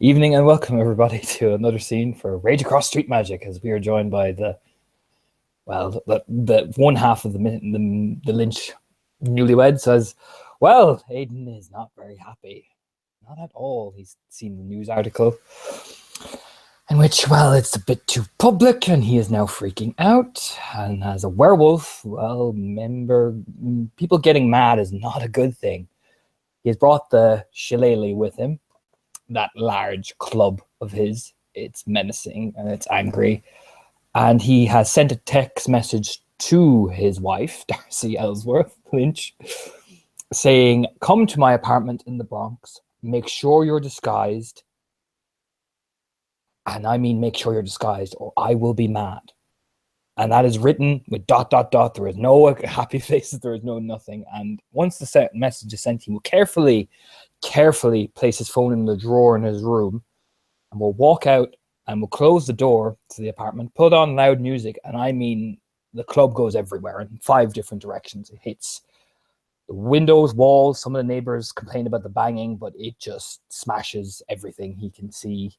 Evening and welcome everybody to another scene for Rage Across Streetmagic as we are joined by the one half of the Lynch newlyweds says, well, Aiden is not very happy. Not at all. He's seen the news article in which, well, it's a bit too public and he is now freaking out. And as a werewolf, well, people getting mad is not a good thing. He has brought the shillelagh with him, that large club of his. It's menacing and it's angry. And he has sent a text message to his wife, Darcy Ellsworth Lynch, saying, come to my apartment in the Bronx. Make sure you're disguised. And I mean, make sure you're disguised or I will be mad. And that is written with ... There is no happy faces. There is no nothing. And once the message is sent, he will carefully place his phone in the drawer in his room and will walk out and will close the door to the apartment, put on loud music. And I mean, the club goes everywhere in 5 different directions. It hits the windows, walls. Some of the neighbors complain about the banging, but it just smashes everything he can see.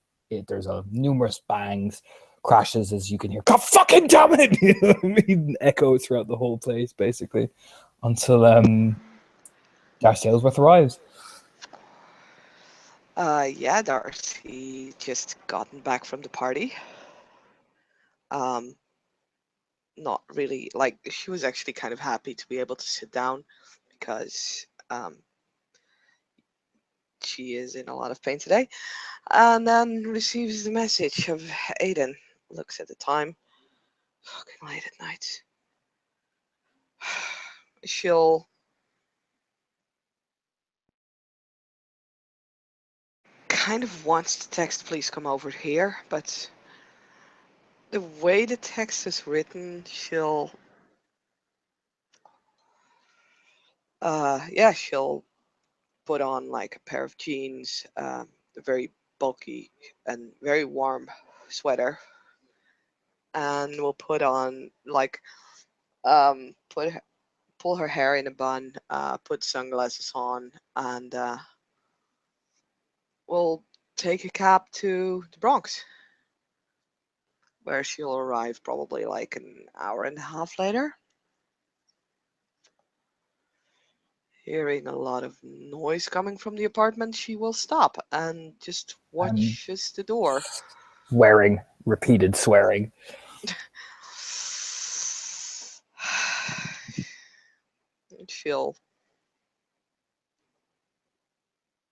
There's numerous bangs, crashes, as you can hear. God fucking damn it! You know what I mean? Echo throughout the whole place, basically, until Darcy Ellsworth arrives. Yeah, Darcy just gotten back from the party. Not really, like, she was actually kind of happy to be able to sit down because she is in a lot of pain today. And then receives the message of Aiden. Looks at the time. Fucking late at night. She'll kind of wants to text, please come over here, but the way the text is written, she'll put on like a pair of jeans, a very bulky and very warm sweater, and will put on like pull her hair in a bun, put sunglasses on, and will take a cab to the Bronx, where she'll arrive probably like an hour and a half later. Hearing a lot of noise coming from the apartment, she will stop and just watches the door. Swearing, repeated swearing. She'll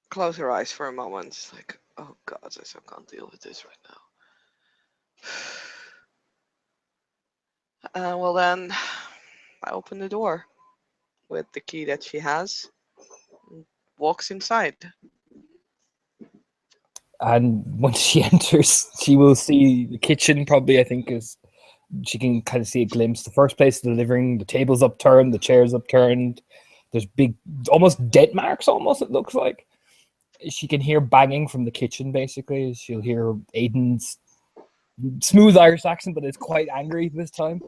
close her eyes for a moment. It's like, oh God, I just can't deal with this right now. Well then, I open the door with the key that she has, and walks inside. And once she enters, she will see the kitchen, probably, I think, is she can kind of see a glimpse. The first place delivering, the table's upturned, the chair's upturned. There's big, almost dent marks, almost, it looks like. She can hear banging from the kitchen, basically. She'll hear Aiden's smooth Irish accent, but it's quite angry this time.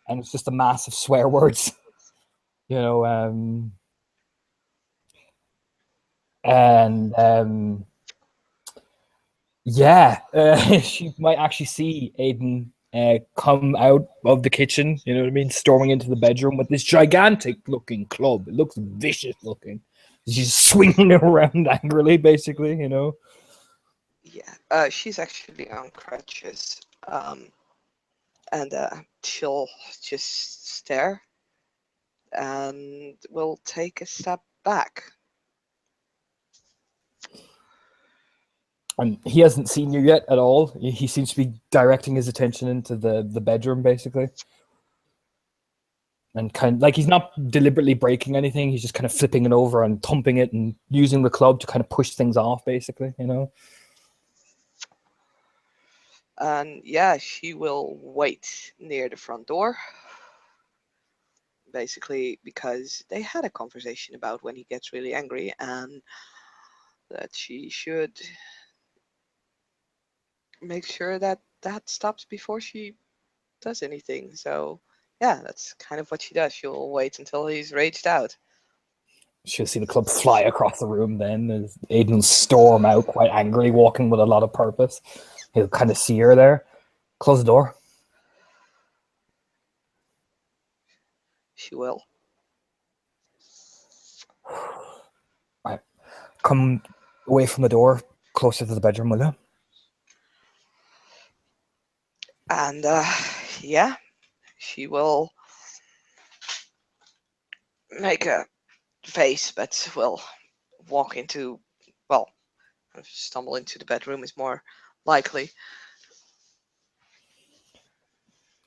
And it's just a mass of swear words. You know, she might actually see Aiden come out of the kitchen, you know what I mean, storming into the bedroom with this gigantic looking club. It looks vicious looking. She's swinging it around angrily, basically, you know. Yeah, she's actually on crutches, and she'll just stare and will take a step back. And he hasn't seen you yet at all. He seems to be directing his attention into the bedroom, basically. And kind of like he's not deliberately breaking anything. He's just kind of flipping it over and thumping it and using the club to kind of push things off, basically, you know. And yeah, she will wait near the front door. Basically, because they had a conversation about when he gets really angry and that she should make sure that that stops before she does anything. So yeah, that's kind of what she does. She'll wait until he's raged out. She'll see the club fly across the room then. As Aiden will storm out quite angrily, walking with a lot of purpose. He'll kind of see her there. Close the door. She will. Right. Come away from the door, closer to the bedroom, will you? And yeah, she will make a face, but will walk into, well, stumble into the bedroom is more likely.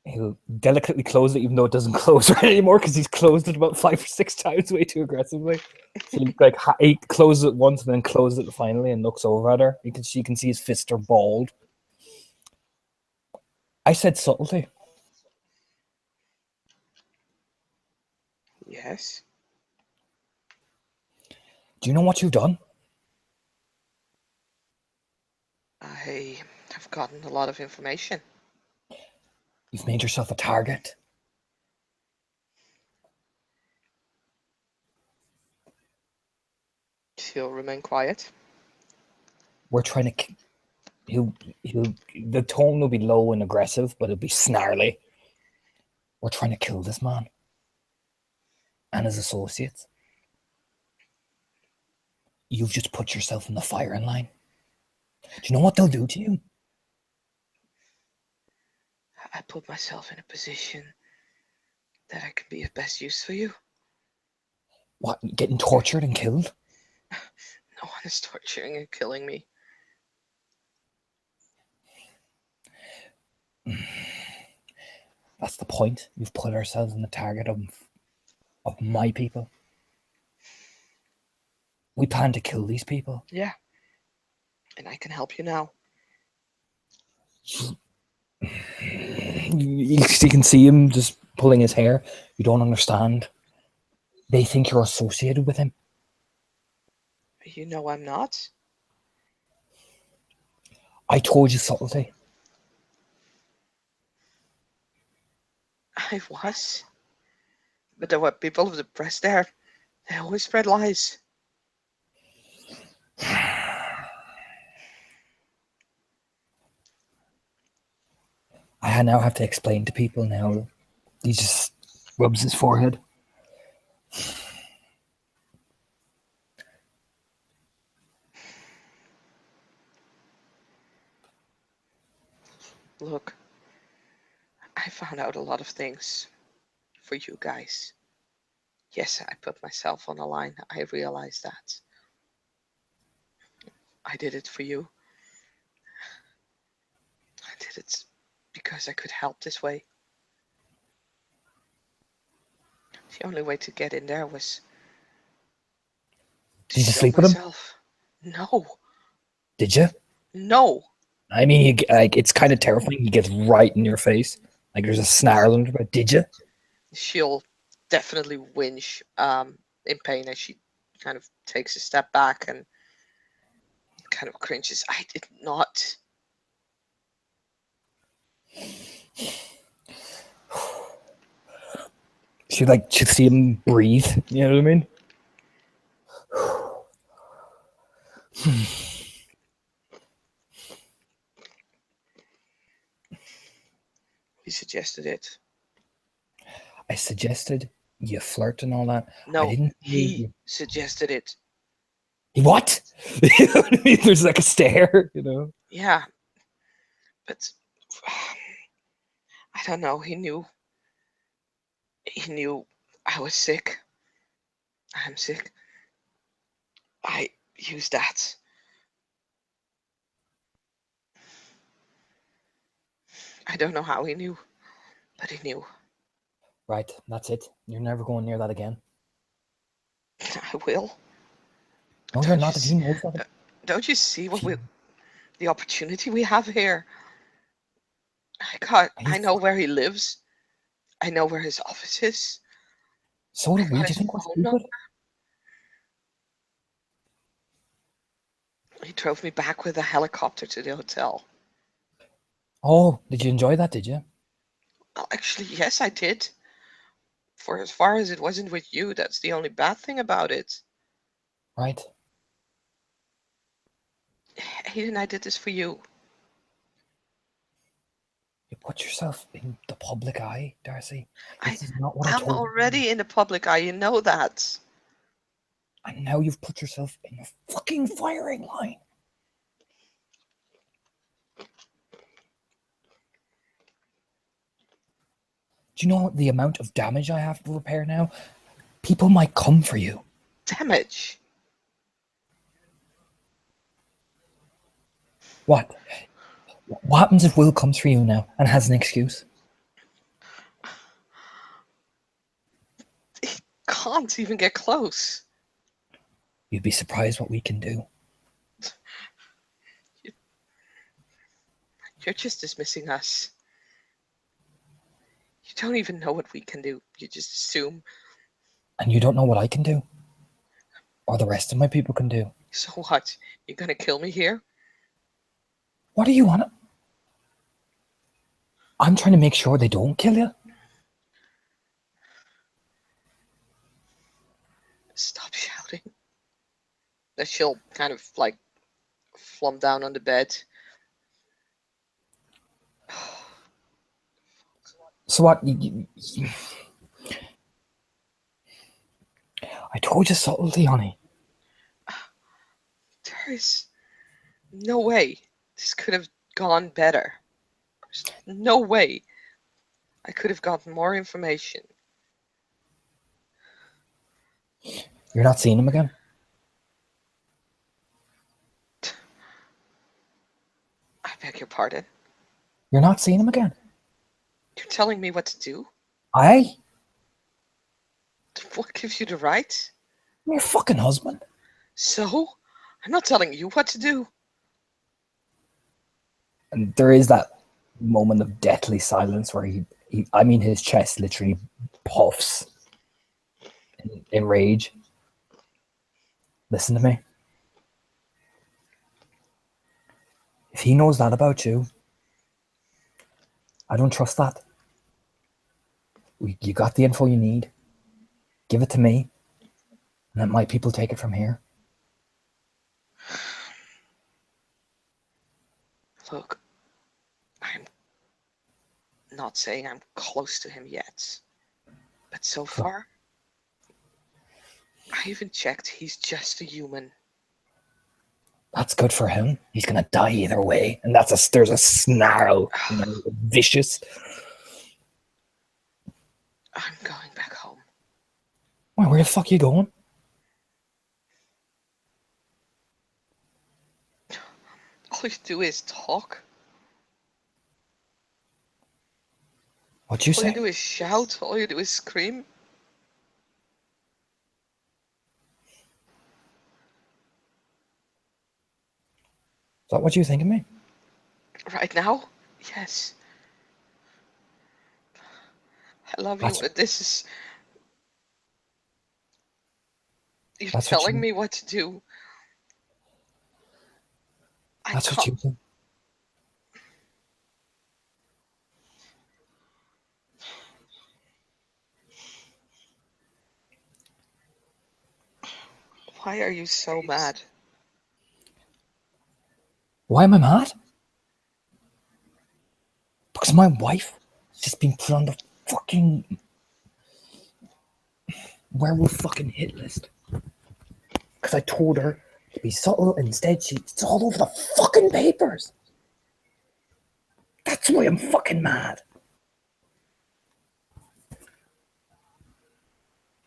He'll delicately close it, even though it doesn't close right anymore, because he's closed it about 5 or 6 times way too aggressively. So he closes it once and then closes it finally and looks over at her. She can see his fists are balled. I said subtlety. Yes. Do you know what you've done? I have gotten a lot of information. You've made yourself a target. She'll remain quiet. We're trying to. The tone will be low and aggressive, but it'll be snarly. We're trying to kill this man and his associates. You've just put yourself in the firing line. Do you know what they'll do to you? I put myself in a position that I can be of best use for you. What? Getting tortured and killed? No one is torturing and killing me. That's the point. We've put ourselves in the target of my people. We plan to kill these people. Yeah. And I can help you now. You can see him just pulling his hair. You don't understand. They think you're associated with him. You know I'm not. I told you subtlety. I was. But there were people of the press there. They always spread lies. I now have to explain to people now. He just rubs his forehead. Look, I found out a lot of things for you guys. Yes, I put myself on the line. I realize that. I did it for you. I did it because I could help this way. The only way to get in there was to Did you show sleep with him? myself. No. Did you? No. I mean, it's kind of terrifying. He gets right in your face. Like there's a snarl under it. Did you? She'll definitely whinge in pain as she kind of takes a step back and kind of cringes. I did not. She'd see him breathe. You know what I mean? He suggested it. I suggested you flirt and all that. No, I didn't. he suggested it. What? You know what I mean? There's like a stare, you know? Yeah. But I don't know. He knew I was sick. I'm sick. I used that. I don't know how he knew, but he knew. Right, that's it. You're never going near that again. I will. No, you're not. If you know something. Don't you see the opportunity we have here? I know where he lives. I know where his office is. So do we. Do you think we're stupid? He drove me back with a helicopter to the hotel. Oh, did you enjoy that? Did you? Well, actually, yes, I did. For as far as it wasn't with you, that's the only bad thing about it. right? Aiden, I did this for you. You put yourself in the public eye, Darcy. I This is not what I am told you. already in the public eye, you know that. And now you've put yourself in the fucking firing line. Do you know the amount of damage I have to repair now? People might come for you. Damage. What? What happens if Will comes for you now and has an excuse? He can't even get close. You'd be surprised what we can do. You're just dismissing us. You don't even know what we can do. You just assume. And you don't know what I can do. Or the rest of my people can do. So what? You're gonna kill me here? What do you want? I'm trying to make sure they don't kill you. Stop shouting. Then she'll kind of like flump down on the bed. So what? I told you subtlety, honey. There is no way this could have gone better. There's no way I could have gotten more information. You're not seeing him again? I beg your pardon. You're not seeing him again? You're telling me what to do? Aye? What gives you the right? I'm your fucking husband. So? I'm not telling you what to do. And there is that moment of deathly silence where his chest literally puffs in rage. Listen to me. If he knows that about you, I don't trust that. You got the info you need. Give it to me. And let my people take it from here. Look, I'm not saying I'm close to him yet. But so far, I even checked, he's just a human. That's good for him. He's gonna die either way. And there's a snarl. Vicious. I'm going back home. Where the fuck are you going? All you do is talk. What'd you say? All you do is shout. All you do is scream. Is that what you think of me? Right now? Yes. I love you, but this is... You're telling me what to do. That's what you think. Why are you so mad? Why am I mad? Because my wife has just been put on the fucking werewolf fucking hit list. Because I told her to be subtle, and instead it's all over the fucking papers. That's why I'm fucking mad.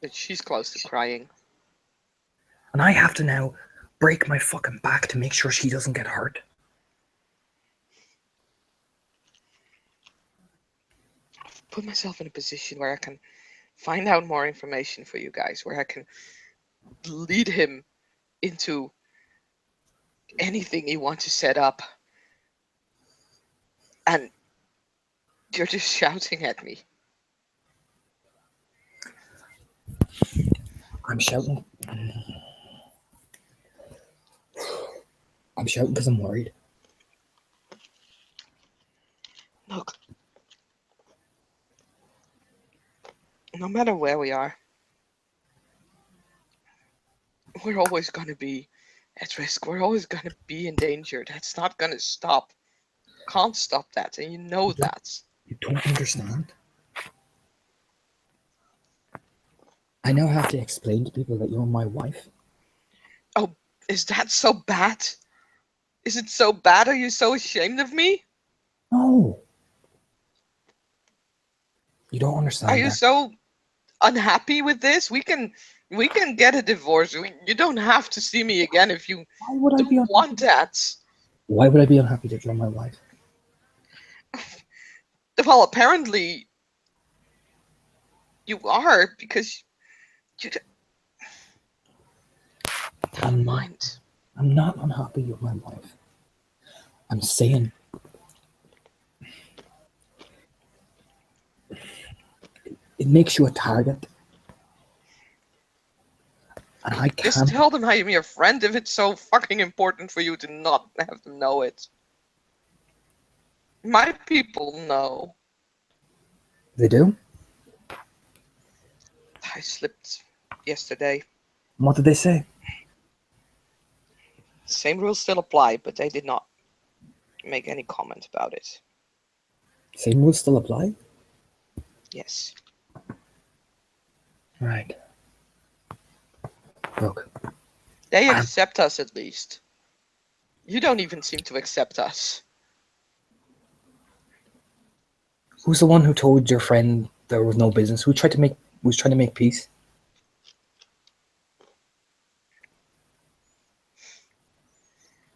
But she's close to crying. And I have to now break my fucking back to make sure she doesn't get hurt. I've put myself in a position where I can find out more information for you guys, where I can lead him into anything you want to set up. And you're just shouting at me. I'm shouting. I'm shouting because I'm worried. Look, no matter where we are, we're always going to be at risk. We're always going to be in danger. That's not going to stop. Can't stop that, and you know that. You don't understand. I now have to explain to people that you're my wife. Oh, is that so bad? Is it so bad? Are you so ashamed of me? No. You don't understand. Are you so unhappy with this? We can get a divorce. You don't have to see me again if you don't want that. Why would I be unhappy that you're my wife? Well, apparently you are, because you don't mind. I'm not unhappy you're my wife. I'm saying it makes you a target. And I can't. Just tell them I'm your friend if it's so fucking important for you to not have them know it. My people know. They do? I slipped yesterday. What did they say? Same rules still apply, but they did not make any comment about it. Same rules still apply? Yes. Right. Look. They accept us, at least. You don't even seem to accept us. Who's the one who told your friend there was no business? Who was trying to make peace?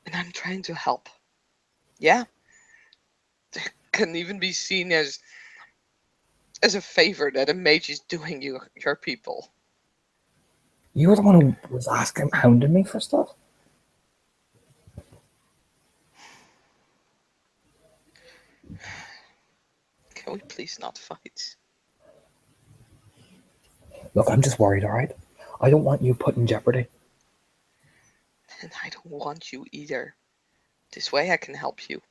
And I'm trying to help. Yeah. It can even be seen as a favor that a mage is doing your people. You were the one who was hounding me for stuff? Can we please not fight? Look, I'm just worried, alright? I don't want you put in jeopardy. And I don't want you either. This way I can help you.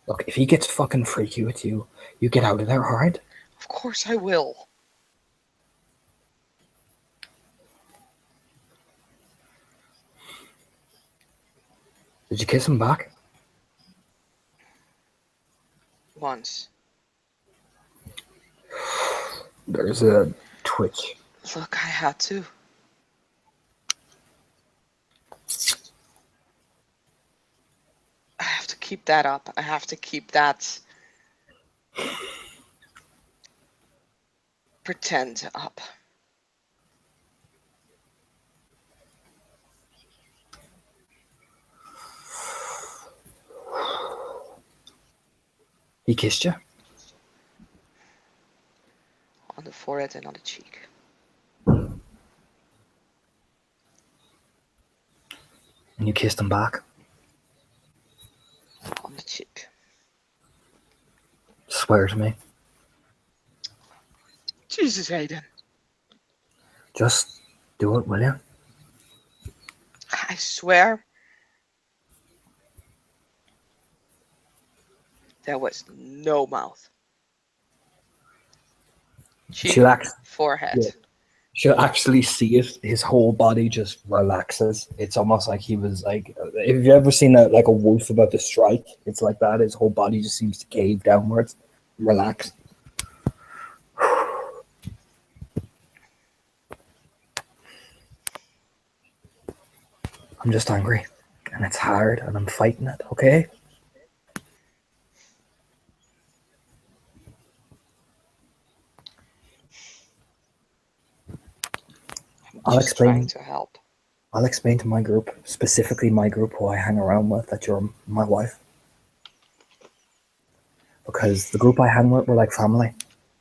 Look, if he gets fucking freaky with you, you get out of there, alright? Of course I will. Did you kiss him back? Once. There's a twitch. Look, I had to. I have to keep that up. I have to keep that pretend up. He kissed you? On the forehead and on the cheek. And you kissed him back? On the cheek. Swear to me. Jesus, Aiden. Just do it, will you? I swear. There was no mouth. Cheek, forehead. Yeah. She'll actually see it. His whole body just relaxes. It's almost like he was like, if you've ever seen a wolf about to strike, it's like that. His whole body just seems to cave downwards, relax. I'm just angry, and it's hard, and I'm fighting it, okay? I'm just trying to help. I'll explain to my group, specifically my group who I hang around with, that you're my wife. Because the group I hang with, we're like family.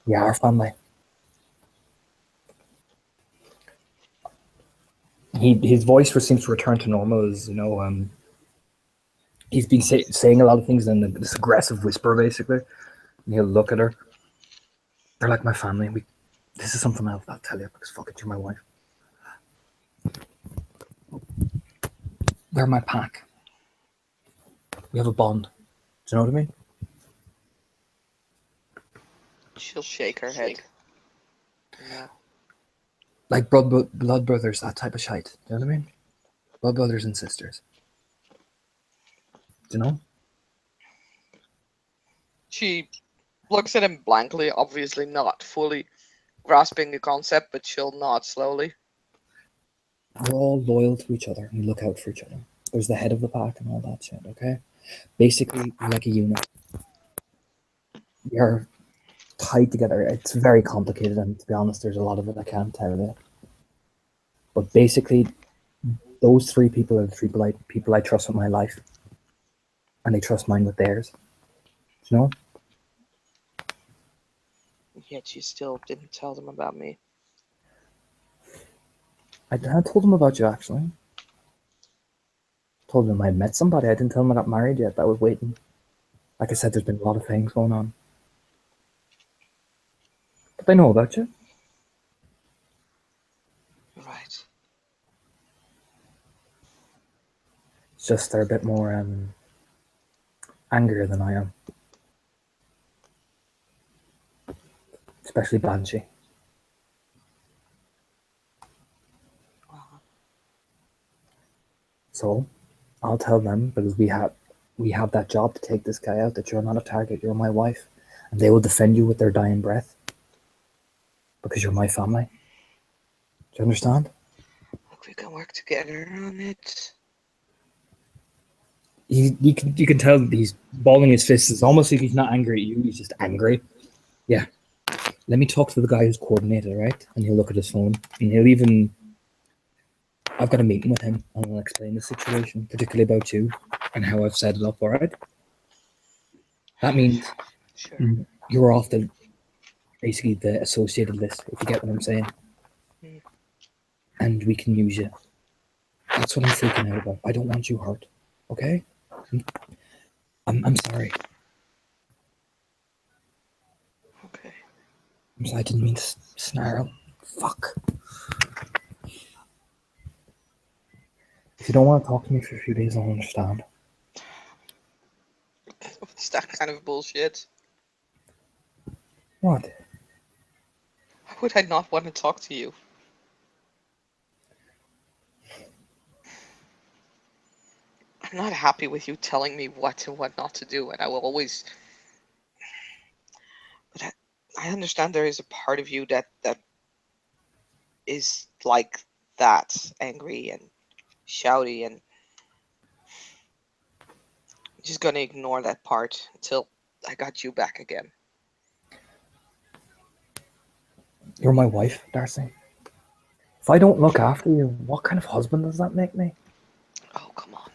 We are family. His voice seems to return to normal as, he's been saying a lot of things in this aggressive whisper, basically. And he'll look at her. They're like my family. This is something else I'll tell you, because fuck it, you're my wife. They're my pack. We have a bond. Do you know what I mean? She'll shake her head. No. Like blood brothers, that type of shite. Do you know what I mean? Blood brothers and sisters. Do you know? She looks at him blankly, obviously not fully grasping the concept, but she'll nod slowly. We're all loyal to each other and we look out for each other. There's the head of the pack and all that shit, okay? Basically, we're like a unit. We are tied together. It's very complicated, and to be honest, there's a lot of it I can't tell you. But basically, those three people are the people I trust with my life, and they trust mine with theirs. Do you know? Yet you still didn't tell them about me. I told them about you, actually. Told them I met somebody. I didn't tell them I got married yet. I was waiting. Like I said, there's been a lot of things going on. But they know about you. Right. It's just they're a bit more angrier than I am. Especially Banshee. So, I'll tell them, because we have that job to take this guy out, that you're not a target, you're my wife. And they will defend you with their dying breath. Because you're my family. Do you understand? Look, we can work together on it. You can tell that he's balling his fists. It's almost like he's not angry at you, he's just angry. Yeah. Let me talk to the guy who's coordinated, right? And he'll look at his phone. And he'll even... I've got a meeting with him and I'll explain the situation, particularly about you and how I've set it up, alright? That means Sure. you're off basically the associated list, if you get what I'm saying. And we can use you. That's what I'm freaking out about. I don't want you hurt, okay? I'm sorry. Okay. I'm sorry, I didn't mean to snarl. Fuck. If you don't want to talk to me for a few days, I'll understand. What's that kind of bullshit? What? Why would I not want to talk to you? I'm not happy with you telling me what and what not to do, and I will always... But I understand there is a part of you that is like that, angry and shouty, and I'm just gonna ignore that part until I got you back again. You're my wife, Darcy. If I don't look after you, what kind of husband does that make me? Oh, come on.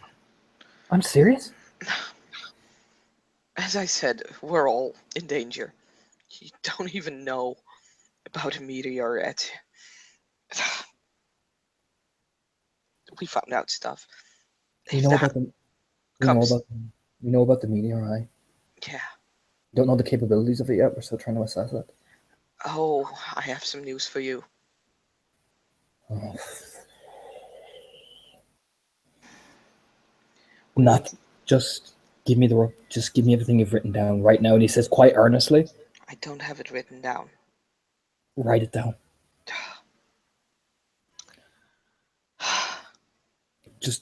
I'm serious. As I said, we're all in danger. You don't even know about a meteor yet. We found out stuff. We If know that about the comes... we know about the meteor, right? Yeah. Don't know the capabilities of it yet. We're still trying to assess it. Oh, I have some news for you. Oh. Not just give me everything you've written down right now. And he says quite earnestly, I don't have it written down. write it down.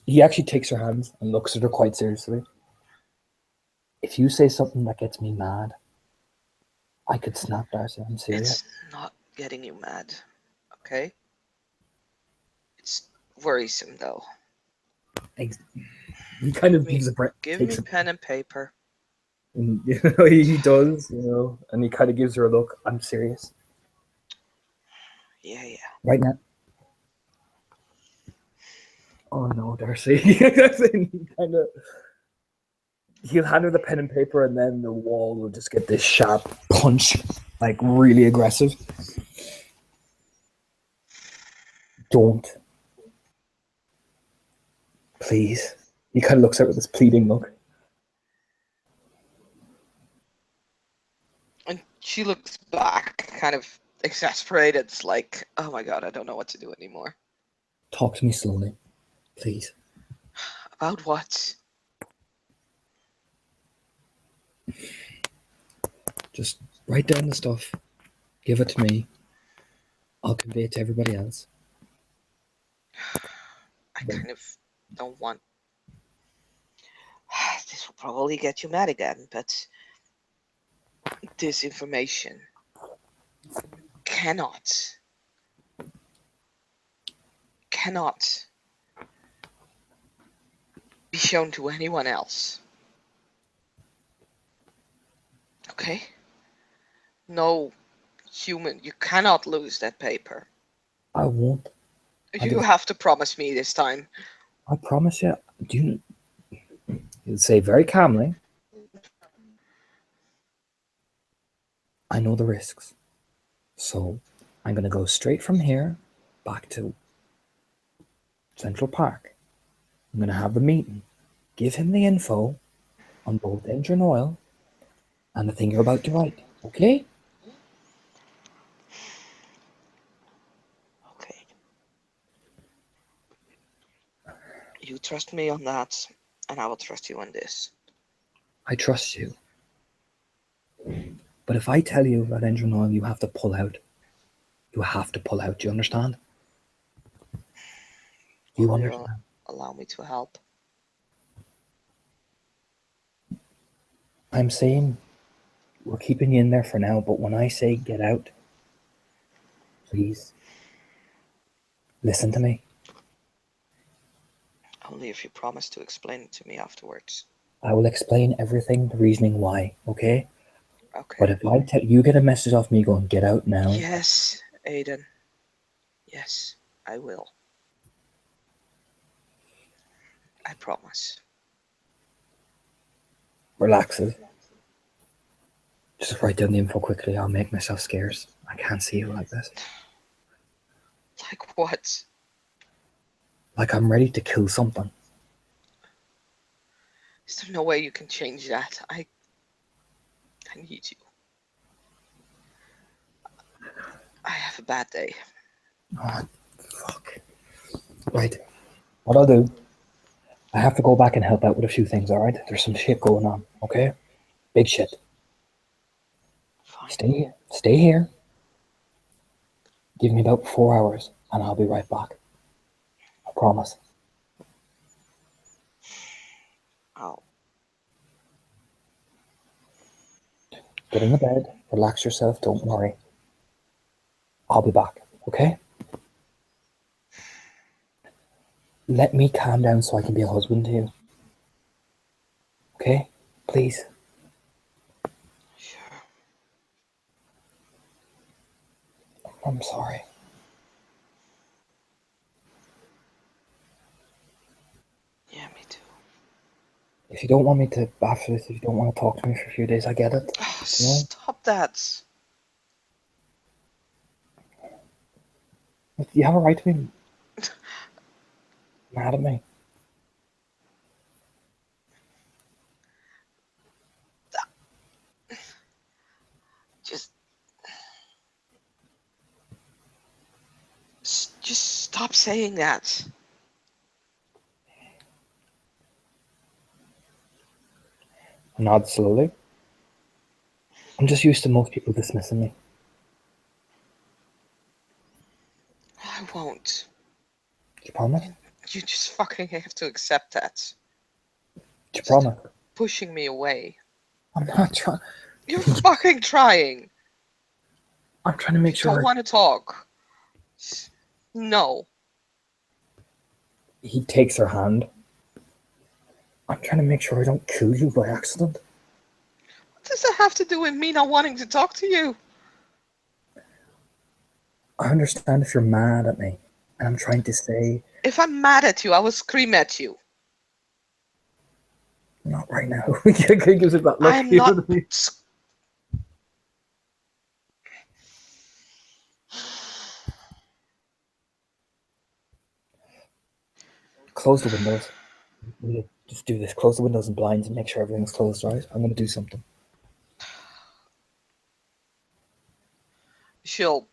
He actually takes her hands and looks at her quite seriously. If you say something that gets me mad, I could snap, Darcy. I'm serious. It's not getting you mad, okay? It's worrisome, though. He kind of gives a breath. Give me pen and paper. And, he does, and he kind of gives her a look. I'm serious. Yeah. Right now. Oh no, Darcy. He'll hand her the pen and paper, and then the wall will just get this sharp punch, like really aggressive. Don't. Please. He kind of looks at her with this pleading look. And she looks back, kind of exasperated. It's like, oh my god, I don't know what to do anymore. Talk to me slowly, please. About what? Just write down the stuff. Give it to me. I'll convey it to everybody else. I kind of don't want. This will probably get you mad again, but this information cannot be shown to anyone else. Okay? No human, you cannot lose that paper. I won't. You have to promise me this time. I promise you. You'll say very calmly, I know the risks. So I'm going to go straight from here back to Central Park. I'm going to have the meeting, give him the info on both engine oil and the thing you're about to write. Okay? Okay. You trust me on that, and I will trust you on this. I trust you. But if I tell you about engine oil, you have to pull out. You have to pull out. Do you understand? Do you understand? Allow me to help. I'm saying we're keeping you in there for now, but when I say get out, please listen to me. Only if you promise to explain it to me afterwards. I will explain everything, the reasoning why, okay? Okay. But if I tell you, get a message off me going, get out now. Yes, Aiden. Yes, I will. I promise. Relaxes. Just write down the info quickly. I'll make myself scarce. I can't see you like this. Like what? Like I'm ready to kill something. Is there no way you can change that? I need you. I have a bad day. Oh, fuck. Right. What I'll do, I have to go back and help out with a few things, alright? There's some shit going on, okay? Big shit. Fine. Stay here. Give me about 4 hours and I'll be right back. I promise. Oh. Get in the bed, relax yourself, don't worry. I'll be back, okay? Let me calm down so I can be a husband to you. Okay? Please. Sure. I'm sorry. Yeah, me too. If you don't want me to, after this, if you don't want to talk to me for a few days, I get it. Oh, You know? stop that. You have a right to be mad at me. Just stop saying that. Nod slowly. I'm just used to most people dismissing me. I won't. Do you promise? You just fucking have to accept that. Do you promise? Pushing me away. I'm not trying. You're fucking trying. I'm trying to make sure. Don't want to talk. No. He takes her hand. I'm trying to make sure I don't kill you by accident. What does that have to do with me not wanting to talk to you? I understand if you're mad at me. And I'm trying to say. If I'm mad at you, I will scream at you. Not right now. He gives it that look. I am not. Close the windows. Just do this. Close the windows and blinds and make sure everything's closed, right? I'm going to do something. She'll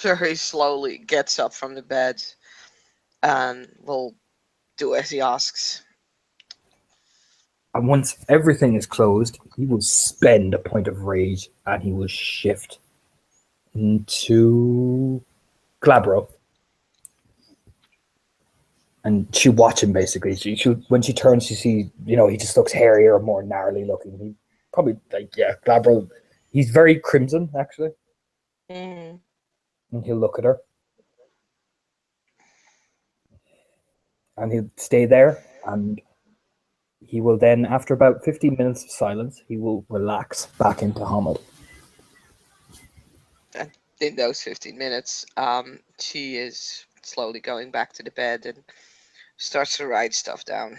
very slowly gets up from the bed and will do as he asks. And once everything is closed, he will spend a point of rage and he will shift to Glabro. And she watch him basically. She when she turns, she sees, he just looks hairier, more gnarly looking. He probably Glabro. He's very crimson actually, Mm. and he'll look at her, and he'll stay there, and he will then, after about 15 minutes of silence, he will relax back into Hamid. And in those 15 minutes, she is slowly going back to the bed and starts to write stuff down.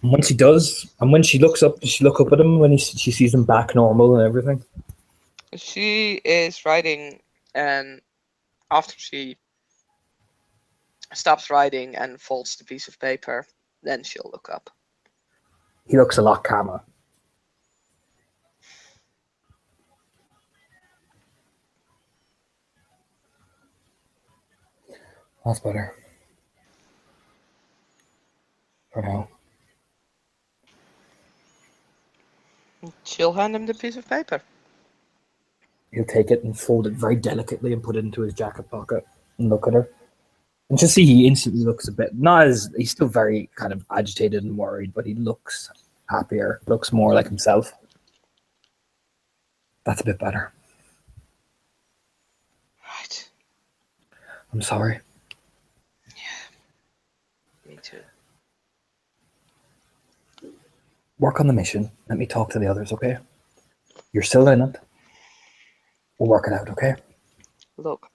And when she does, and when she looks up, does she look up at him when she sees him back normal and everything? She is writing, and after she stops writing and folds the piece of paper, then she'll look up. He looks a lot calmer. That's better. For now. She'll hand him the piece of paper. He'll take it and fold it very delicately and put it into his jacket pocket and look at her. And just see, he instantly looks a bit, not as, he's still very kind of agitated and worried, but he looks happier, looks more like himself. That's a bit better. Right. I'm sorry. Yeah. Me too. Work on the mission. Let me talk to the others, okay? You're still in it. We'll work it out, okay? Look.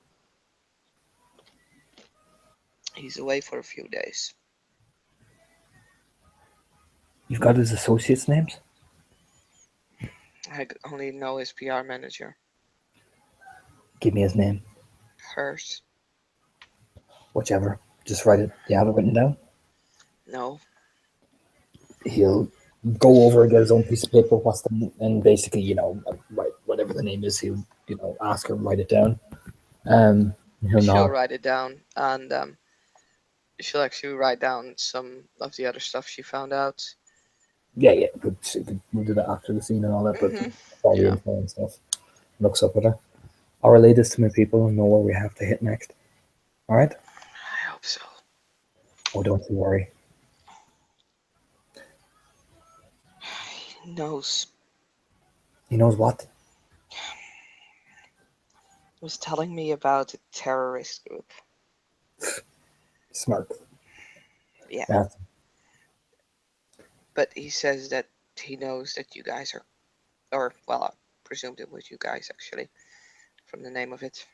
He's away for a few days. You've got his associates' names? I only know his PR manager. Give me his name. Hers. Whichever. Just write it. You have it written down? No. He'll go over and get his own piece of paper, and basically, write whatever the name is, he'll, ask her to write it down. She'll write it down, and she'll actually write down some of the other stuff she found out. Yeah, we'll do that after the scene and all that, but all the info and stuff. Looks up at her. I'll relay this to my people and know where we have to hit next. All right? I hope so. Oh, don't you worry. He knows. He knows what? He was telling me about a terrorist group. Smart. Yeah. But he says that he knows that you guys are, or, well, I presumed it was you guys, actually, from the name of it.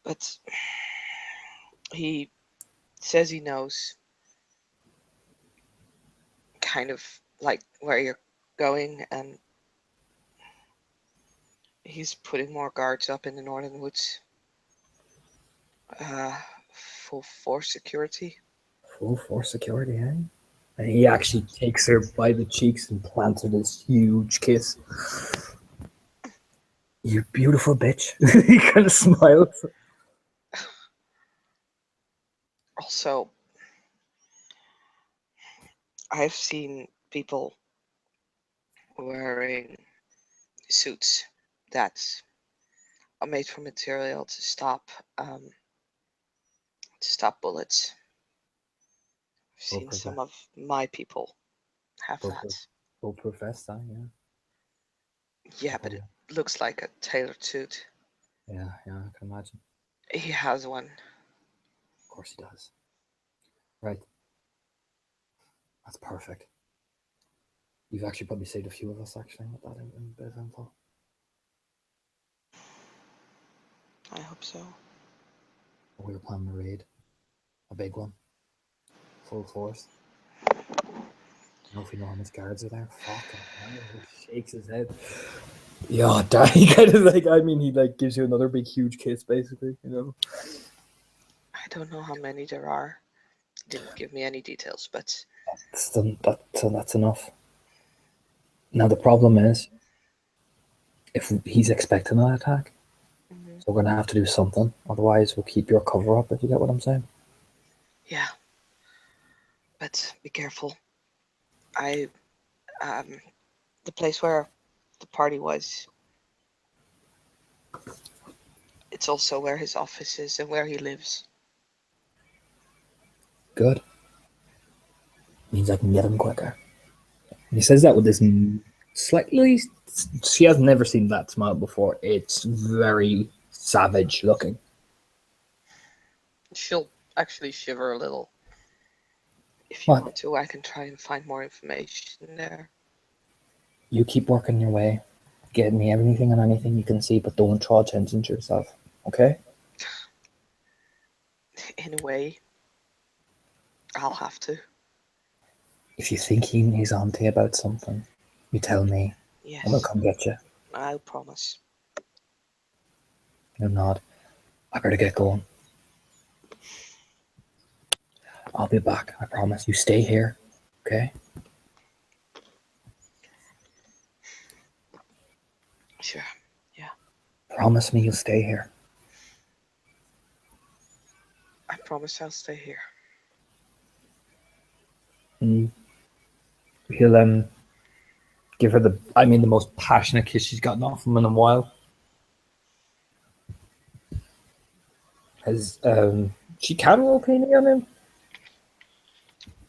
But he says he knows kind of like where you're going, and he's putting more guards up in the northern woods. Full force security. Full force security, eh? And he actually takes her by the cheeks and plants her this huge kiss. You beautiful bitch. He kind of smiles. Also, I've seen people wearing suits that are made from material to stop bullets. I've seen some of my people have that. Bulletproof vest, yeah. Yeah, but it looks like a tailored suit. Yeah, I can imagine. He has one. Of course he does. Right. That's perfect. You've actually probably saved a few of us, actually, with that bit of info. I hope so. We were planning a raid. A big one. Full force. I don't know if you know how much guards are there. Fucking hell. He shakes his head. Yeah, he kind of he gives you another big huge kiss, basically, I don't know how many there are. He didn't give me any details, but that's enough. Now the problem is, if he's expecting an attack, so we're gonna have to do something. Otherwise, we'll keep your cover up. If you get what I'm saying. Yeah. But be careful. The place where the party was. It's also where his office is and where he lives. Good. Means I can get him quicker. And he says that with this slightly. She has never seen that smile before. It's very savage looking. She'll actually shiver a little. If you What? want to, I can try and find more information there. You keep working your way. Get me everything and anything you can see, but don't draw attention to yourself. Okay? In a way, I'll have to. If you think he's on to you about something, you tell me. Yes. And I'll come get you. I'll promise. You nod. I better get going. I'll be back. I promise. You stay here. Okay? Sure. Yeah. Promise me you'll stay here. I promise I'll stay here. And he'll give her the most passionate kiss she's gotten off him in a while. Has she can roll painting on him?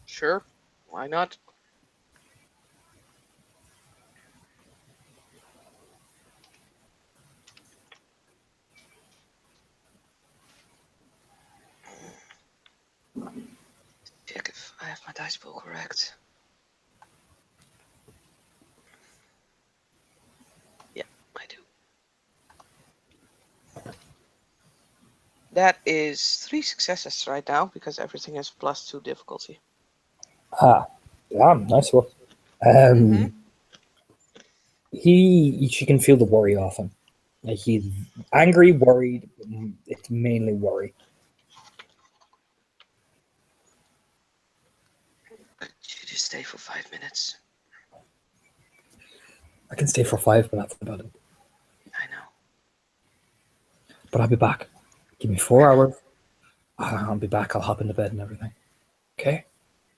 Sure. Why not? Check if I have my dice pool correct. Yeah, I do. That is 3 successes right now because everything is +2 difficulty. Ah, yeah, nice one. She can feel the worry off him. Like he's angry, worried. It's mainly worry. Could you just stay for 5 minutes? I can stay for 5, but that's about it. I know. But I'll be back. Give me 4 hours. I'll be back. I'll hop into bed and everything. Okay?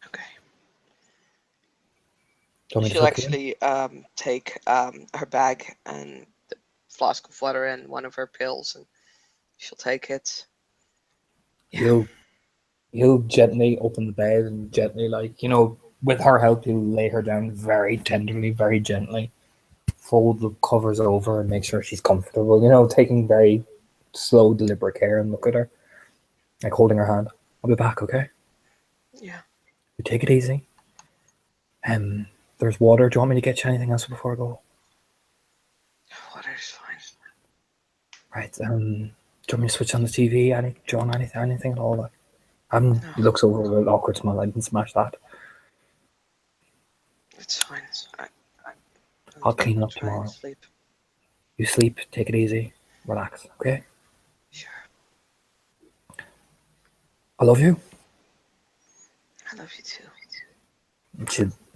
Okay. She'll actually take her bag and the flask of water and one of her pills, and she'll take it. Yeah. He'll gently open the bed and gently, with her help, he'll lay her down very tenderly, very gently, fold the covers over and make sure she's comfortable, taking very slow, deliberate care and look at her, like holding her hand. I'll be back, okay? Yeah. You take it easy. There's water. Do you want me to get you anything else before I go? Water's fine. Right. Do you want me to switch on the TV? John, anything at all? He looks over with an awkward smile. I didn't smash that. It's fine. I'll clean up tomorrow. Sleep. You sleep. Take it easy. Relax. Okay? Sure. I love you. I love you too.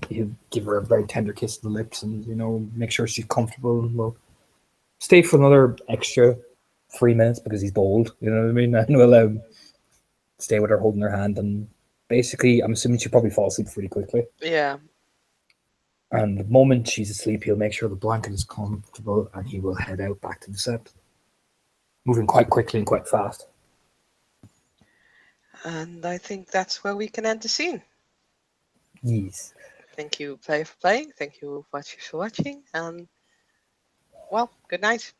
You give her a very tender kiss on the lips and, make sure she's comfortable. And we'll stay for another extra 3 minutes because he's bold. You know what I mean? And we'll stay with her holding her hand. And basically, I'm assuming she'll probably fall asleep pretty quickly. Yeah. And the moment she's asleep, he'll make sure the blanket is comfortable and he will head out back to the set. Moving quite quickly and quite fast. And I think that's where we can end the scene. Yes. Thank you, player, for playing. Thank you, watchers, for watching. And, well, good night.